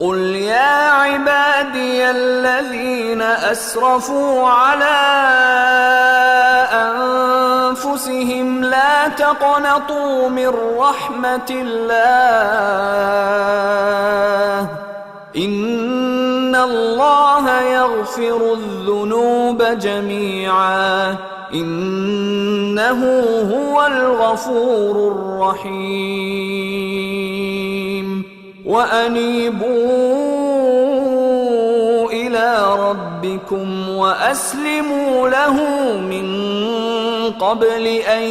قل يا عبادي الذين أسرفوا على أنفسهم لا تقنطوا من رحمة الله إن الله يغفر الذنوب جميعا إنه هو الغفور الرحيم وأنيبوا إلى ربكم وأسلموا له من قبل أن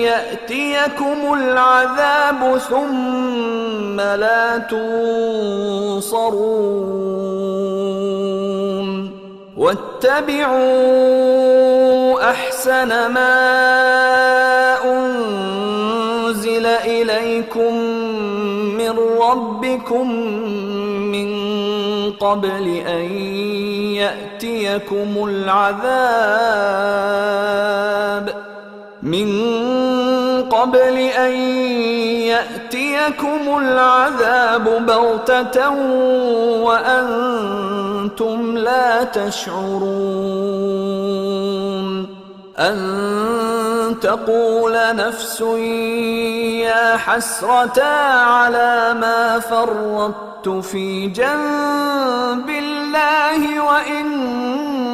يأتيكم العذاب ثم لا تنصرون واتبعوا أحسن ما أنزل إليكم من ربكم من قبل أن يأتيكم العذاب بغتة وأنتم لا تشعرون أن تقول نفس يا حسرة على ما فرطت في جنب الله وإن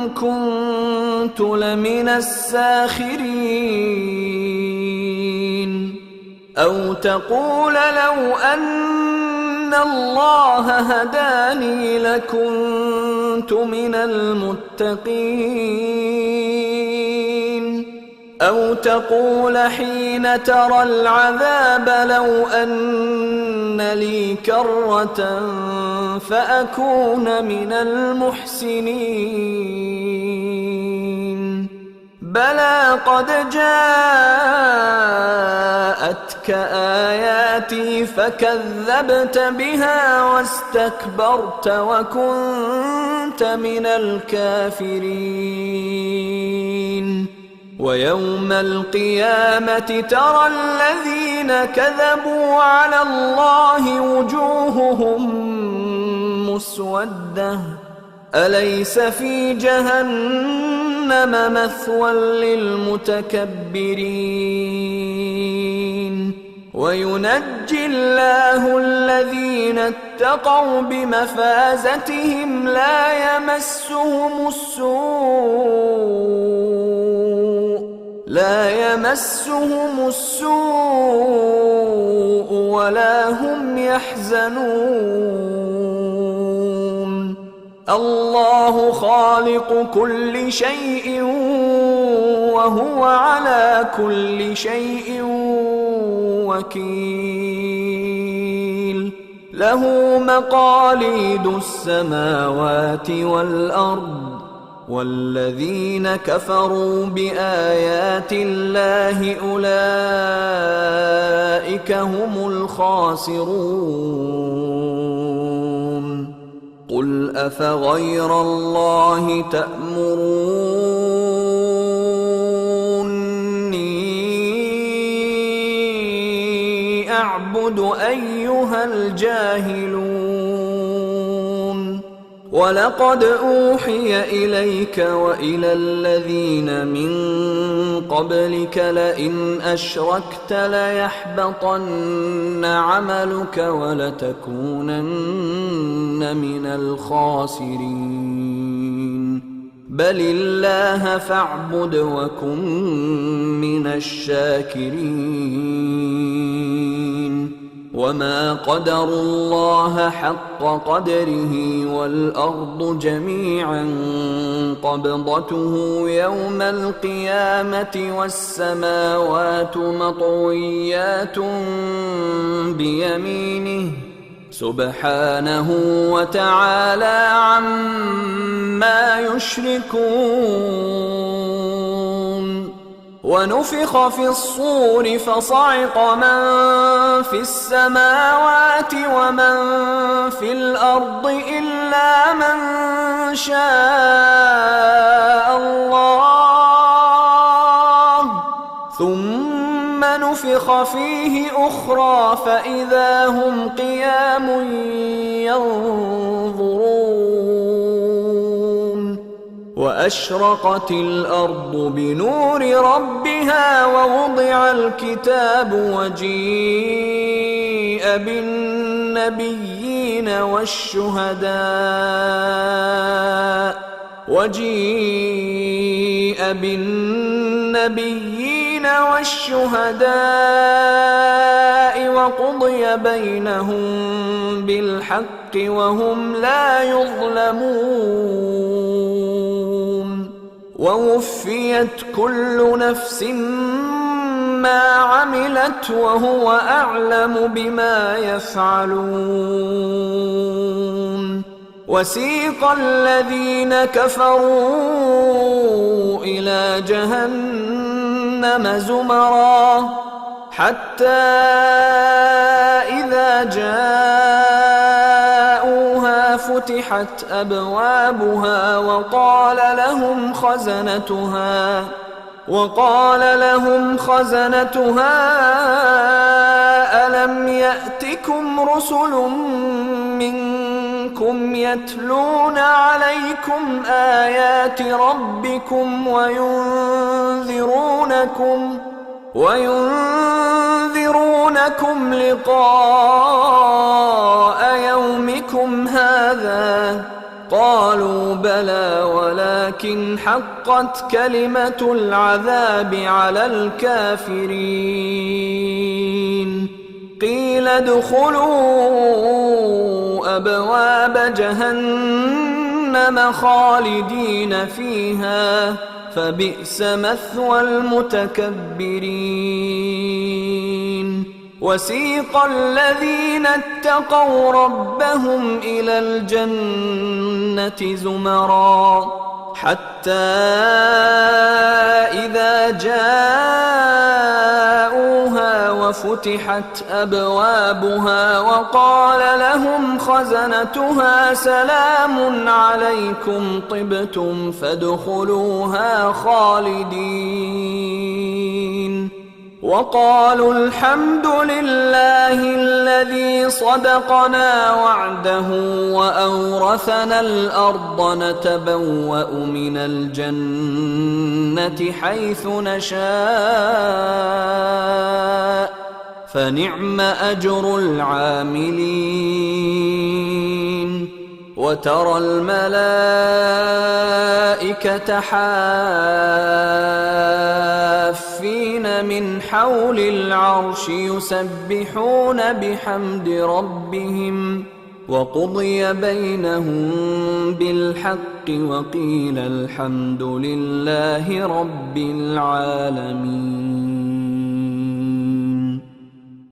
كنت لمن الساخرين أو تقول لو أن الله هداني لكنت من المتقين أو تقول حين ترى العذاب لو أن لي كرة فأكون من المحسنين بلى قد جاءتك آياتي فكذبت بها واستكبرت وكنت من الكافرين ويوم القيامة ترى الذين كذبوا على الله وجوههم مسودة أليس في جهنم مثوى للمتكبرين وينجي الله الذين اتقوا بمفازتهم لا يمسهم السوء ولا هم يحزنون الله خالق كل شيء وهو على كل شيء وكيل له مقاليد السماوات والأرض والذين كفروا بآيات الله أولئك هم الخاسرون قل أفغير الله تأمروني أعبد أيها الجاهلون ولقد أوحي إليك وإلى الذين من قبلك لئن أشركت ليحبطن عملك ولتكونن من الخاسرين بل الله فاعبد وكن من الشاكرين وما قدروا الله حق قدره والأرض جميعا قبضته يوم القيامة والسماوات مطويات بيمينه سبحانه وتعالى عما يشركون ونفخ في الصور فصعق من في السماوات ومن في الأرض إلا من شاء الله ثم نفخ فيه أخرى فإذا هم قيام ينظرون وأشرقت الأرض بنور ربها ووضع الكتاب وجيء بالنبيين والشهداء وقضي بينهم بالحق وهم لا يظلمون ووفيت كل نفس ما عملت وهو أعلم بما يفعلون وسيق الذين كفروا إلى جهنم زمرا حتى إذا جاءوها فتحت أبوابها وقال لهم خزنتها ألم يأتكم رسل منكم يتلون عليكم آيات ربكم وينذرونكم لقاء يومكم هذا قالوا بلى ولكن حقت كلمة العذاب على الكافرين قيل ادخلوا أبواب جهنم خالدين فيها فبئس مثوى المتكبرين وسيق الذين اتقوا ربهم إلى الجنة زمرا حتى إذا جاءوها وفتحت أبوابها وقال لهم خزنتها سلام عليكم طبتم فادخلوها خالدين وقالوا الحمد لله الذي صدقنا وعده وأورثنا الأرض نتبوأ من الجنة حيث نشاء فنعم أجر العاملين وترى الملائكة حافين من حول العرش يسبحون بحمد ربهم وقضي بينهم بالحق وقيل الحمد لله رب العالمين.